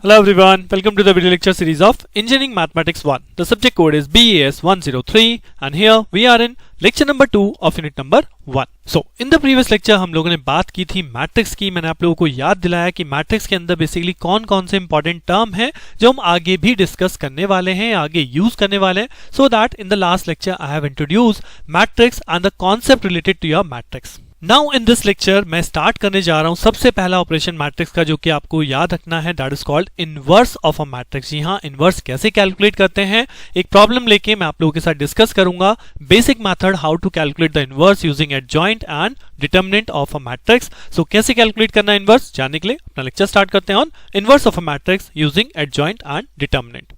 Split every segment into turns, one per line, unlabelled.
Hello everyone, welcome to the video lecture series of Engineering Mathematics 1. The subject code is BAS 103 and here we are in lecture number 2 of unit number 1. So in the previous lecture हम लोगों ने बात की थी matrix की। मैंने आप लोगों को याद दिलाया कि मैट्रिक्स के अंदर बेसिकली कौन कौन से इंपॉर्टेंट टर्म है जो हम आगे भी डिस्कस करने वाले हैं, आगे यूज करने वाले हैं। So that in the last lecture I have introduce matrix and the concept related to your matrix. Now in this lecture मैं स्टार्ट करने जा रहा हूं सबसे पहला ऑपरेशन मैट्रिक्स का, जो कि आपको याद रखना है, that is called inverse of a matrix. जी हाँ, इनवर्स कैसे कैलकुलेट करते हैं, एक प्रॉब्लम लेके मैं आप लोगों के साथ डिस्कस करूंगा। Basic method how to calculate the inverse using adjoint and determinant of a matrix. So कैसे कैलकुलेट करना है इनवर्स, जानने के लिए अपना लेक्चर स्टार्ट करते हैं on inverse of a matrix using adjoint and determinant.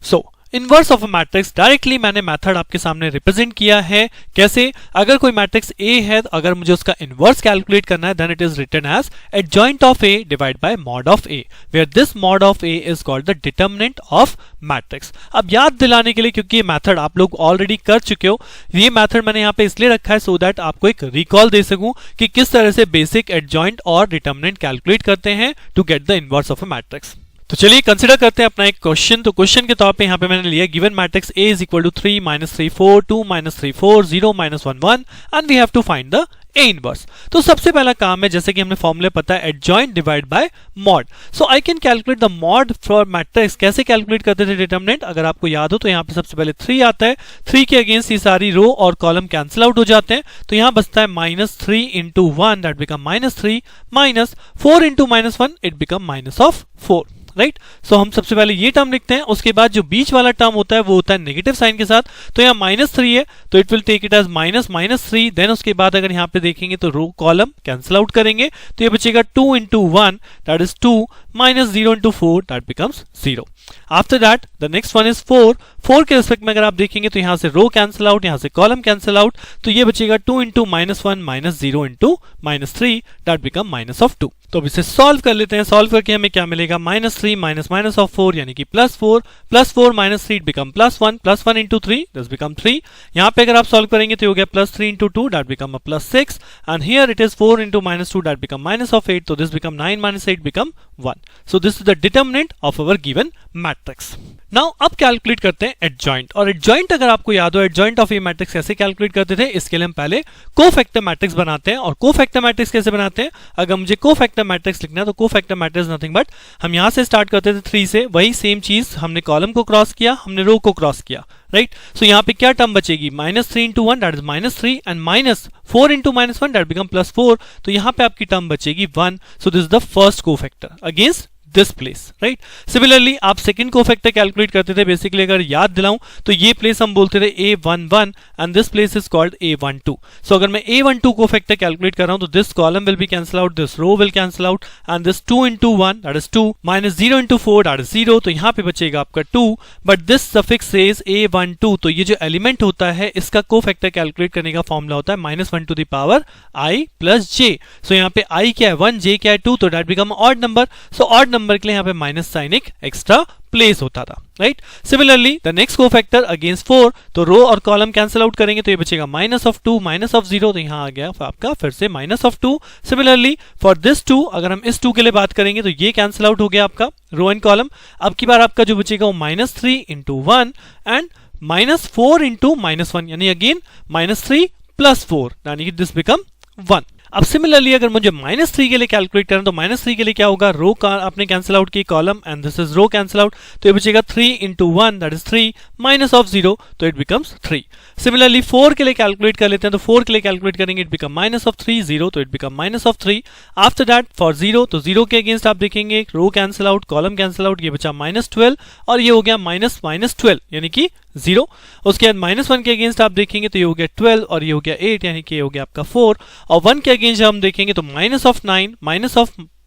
So inverse of a matrix directly मैंने मेथड आपके सामने रिप्रेजेंट किया है। कैसे, अगर कोई मैट्रिक्स ए है, अगर मुझे उसका इनवर्स कैलकुलेट करना है, then it is written as adjoint of A divide by mod of A, where this mod of A is called the determinant of matrix. अब याद दिलाने के लिए, क्योंकि ये मेथड आप लोग ऑलरेडी कर चुके हो, ये मेथड मैंने यहाँ पे इसलिए रखा है सो दैट आपको एक रिकॉल दे सकूं कि किस तरह से बेसिक एडजॉइंट और डिटरमिनेंट कैलकुलेट करते हैं to get the inverse of a matrix. तो चलिए कंसिडर करते हैं अपना एक क्वेश्चन। तो क्वेश्चन के तौर पे यहाँ पे मैंने लिया given matrix A is equal to 3 - 3 4 2 - 3 4 0 - 1 1 and we have to find the A inverse. तो सबसे पहला काम है, जैसे कि हमने फॉर्मूले पता है, adjoint divide by mod. So I can calculate the mod for matrix. कैसे कैलकुलेट करते थे डिटरमिनेंट, अगर आपको याद हो तो यहाँ पे सबसे पहले 3 आता है। 3 के अगेंस्ट ये सारी रो और कॉलम कैंसिल आउट हो जाते हैं, तो यहाँ बचता है -3 × 1 that become -3 minus 4 × -1 it become -4, right. So हम सबसे पहले ये टर्म लिखते हैं, उसके बाद जो बीच वाला टर्म होता है वो होता है नेगेटिव साइन के साथ। तो यहाँ -3 है तो it will take it as -3। Then उसके बाद अगर यहाँ पे देखेंगे तो रो कॉलम कैंसिल आउट करेंगे, तो ये बचेगा 2 × 1 that is 2 -0 × 4 that becomes 0। After that the next one is 4। 4 के रिस्पेक्ट में अगर आप देखेंगे तो यहाँ से रो कैंसिल आउट, यहाँ से कॉलम कैंसिल आउट, तो ये बचेगा 2 × -1 -0 × -3 दैट बिकम -2। तो अब इसे सॉल्व कर लेते हैं। सॉल्व करके हमें क्या मिलेगा, -3 -4 यानी कि +4 +4 -3 इट बिकम +1 +1 × 3 दिस बिकम 3। यहाँ पे अगर आप सॉल्व करेंगे तो हो गया +3 × 2 that become +6 and here it is 4 × -2 that become -8, तो this become 9 - 8 become 1। So this is the determinant of our given matrix. Now अब कैलकुलेट करते हैं एडजॉइंट। और एडजॉइंट अगर आपको याद हो, एडजॉइंट ऑफ ए मैट्रिक्स कैसे कैलकुलेट करते थे, इसके लिए हम पहले कोफैक्टर मैट्रिक्स बनाते हैं। और कोफैक्टर मैट्रिक्स कैसे बनाते हैं, अगर मुझे कोफैक्टर मैट्रिक्स लिखना है तो कोफैक्टर मैट्रिक्स नथिंग बट हम यहां से स्टार्ट करते थे 3 से, वही सेम चीज हमने कॉलम को क्रॉस किया, हमने रो को क्रॉस किया, राइट। सो यहाँ पे क्या टर्म बचेगी, -3 × 1 that is -3 and -4 × -1 that become +4। तो यहाँ पे आपकी टर्म बचेगी 1। So this is the first cofactor against this place, right. Similarly आप सेकंड कोफैक्टर कैलकुलेट करते थे। बेसिकली अगर याद दिलाऊं तो ये प्लेस हम बोलते थे A11 and this place is called A12। So अगर मैं A12 कोफैक्टर कैलकुलेट कर रहा हूं तो this column will be cancel out, this row will cancel out and this 2 × 1 that is 2 -0 × 4 that is 0। तो यहाँ पे बचेगा आपका 2, but this suffix says A12। तो ये जो एलिमेंट होता है इसका कोफैक्टर कैलकुलेट करने का फॉर्मूला होता है -1 to the power i + j। सो यहाँ पे i क्या है 1, j क्या है 2, तो that become odd number. So odd number के लिए यहाँ पे माइनस साइन एक एक्स्ट्रा प्लेस होता था, right. Similarly the next cofactor against 4, तो रो और कॉलम कैंसिल आउट करेंगे तो ये बचेगा -2 -0, तो यहाँ आ गया आपका फिर से -2। सिमिलरली फॉर दिस 2, अगर हम इस 2 के लिए बात करेंगे तो ये कैंसिल आउट हो गया आपका रो एंड कॉलम। अब की बार आपका जो बचेगा वो -3 × 1 एंड -4 × -1 यानी अगेन -3 + 4 यानी कि दिस बिकम 1। अब सिमिलरली अगर मुझे -3 के लिए कैलकुलेट करना तो -3 के लिए क्या होगा, रो का आपने कैंसिल आउट की, column and this is row cancel out, तो ये बचेगा 3 × 1 दैट इज 3 -0, तो इट बिकम्स 3। सिमिलरली 4 के लिए कैलकुलेट कर लेते हैं, तो 4 के लिए कैलकुलेट करेंगे इट बिकम -3 0, तो it become -3। After that for 0, तो 0 के अगेंस्ट आप देखेंगे row cancel out, column cancel out, ये बचा -12 और ये हो गया -12 यानी कि 0। उसके बाद -1 के अगेंस्ट आप देखेंगे तो ये हो गया 12 और ये हो गया 8 यानी कि ये हो गया आपका 4। और 1 के अगेंस्ट हम देखेंगे तो -9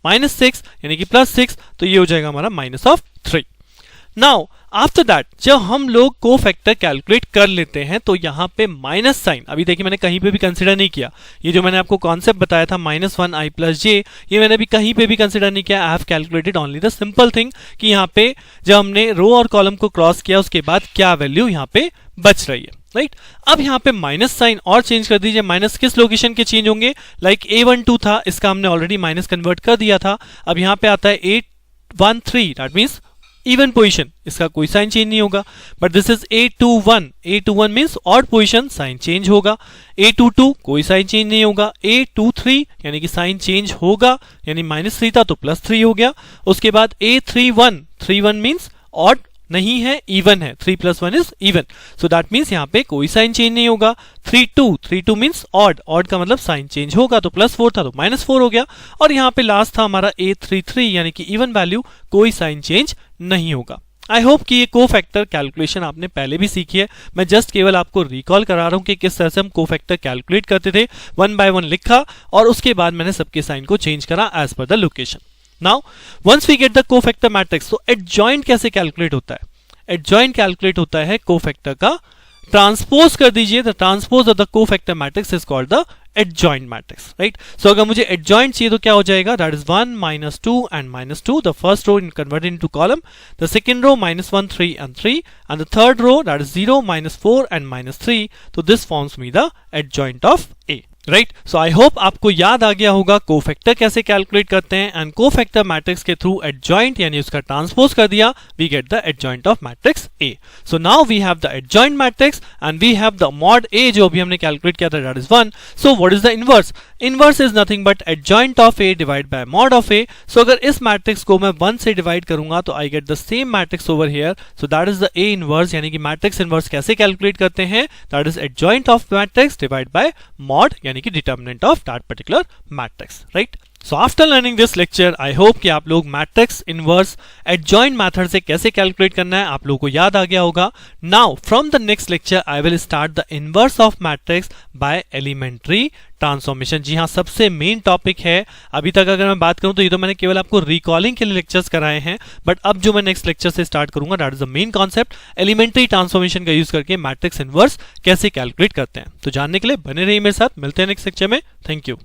-6 यानी कि +6, तो ये हो जाएगा हमारा -3। नाउ आफ्टर दैट जब हम लोग कोफैक्टर कैलकुलेट कर लेते हैं तो यहाँ पे माइनस साइन, अभी देखिए मैंने कहीं पे भी कंसिडर नहीं किया, ये जो मैंने आपको कॉन्सेप्ट बताया था -1 i + j, ये मैंने भी कहीं पे भी कंसिडर नहीं किया। I have calculated only the simple thing कि यहाँ पे जब हमने रो और कॉलम को क्रॉस किया उसके बाद क्या वैल्यू यहाँ पे बच रही है, राइट। अब यहाँ पे माइनस साइन और चेंज कर दीजिए। माइनस किस लोकेशन के चेंज होंगे, लाइक A12 था, इसका हमने ऑलरेडी माइनस कन्वर्ट कर दिया था। अब यहाँ पे आता है 1 3 दैट मींस इवन पोजीशन, इसका कोई साइन चेंज नहीं होगा. But this is 8 2 1, 8 2 1 means odd position, sign change होगा. 8 2 2 कोई साइन चेंज नहीं होगा. 8 2 3 यानी कि साइन चेंज होगा, यानी -3 था तो +3 हो गया. उसके बाद 8 3 1, 3 1 मींस ऑड नहीं है, इवन है. 3 + 1 is even, so that means यहाँ पे कोई साइन चेंज नहीं होगा. 3 2 मींस ऑड, ऑड का मतलब साइन चेंज होगा, तो +4 था तो -4 हो गया. और यहाँ पे लास्ट था हमारा 8 3 3 यानी कि इवन वैल्यू, कोई साइन चेंज नहीं होगा. आई होप कि ये कोफैक्टर कैलकुलेशन आपने पहले भी सीखी है. मैं जस्ट केवल आपको रिकॉल करा रहा हूं कि किस तरह से हम कोफैक्टर कैलकुलेट करते थे. 1 by 1 लिखा और उसके बाद मैंने सबके साइन को चेंज करा as per the location. Now once we get the cofactor matrix, तो एडजॉइंट कैसे कैलकुलेट होता है? एडजॉइंट कैलकुलेट होता है कोफैक्टर का ट्रांसपोज कर दीजिए. The transpose of the cofactor matrix is called the adjoint matrix, right? So अगर मुझे एडजॉइंट चाहिए तो क्या हो जाएगा? That is 1 -2 and -2. The first row converted into column, the second row -1 3 and 3, and the third row that is 0 -4 and -3. तो this forms me the adjoint of A. Right, so I hope आपको याद आ गया होगा cofactor कैसे calculate करते हैं. And cofactor matrix के थ्रू एडजॉइंट यानी उसका ट्रांसपोज कर दिया, we get the adjoint of matrix A. So now we have the adjoint matrix and we have the mod A जो अभी हमने कैलकुलेट किया था, that is 1. So what is the inverse? Inverse is nothing but adjoint of A divide by mod of A. So अगर इस matrix को मैं 1 से डिवाइड करूंगा तो I get the same matrix over here. So that is the A inverse, यानी कि matrix inverse कैसे कैलकुलेट करते हैं? That is adjoint of matrix divide by mod, यानी कि determinant of that particular matrix, right? So after learning this lecture, I hope कि आप लोग मैट्रिक्स इनवर्स एडजॉइंट मेथड से कैसे कैलकुलेट करना है आप लोगों को याद आ गया होगा. Now from the next lecture I will start the inverse of matrix by elementary transformation. जी हाँ, सबसे मेन टॉपिक है. अभी तक अगर मैं बात करूं तो ये तो मैंने केवल आपको रिकॉलिंग के लिए लेक्चर्स कराए हैं, बट अब जो मैं नेक्स्ट लेक्चर से स्टार्ट करूंगा that is the main concept, elementary transformation का यूज करके मैट्रिक्स इनवर्स कैसे कैलकुलेट करते हैं. तो जानने के लिए बने रहिए मेरे साथ. मिलते हैं नेक्स्ट लेक्चर में. Thank you.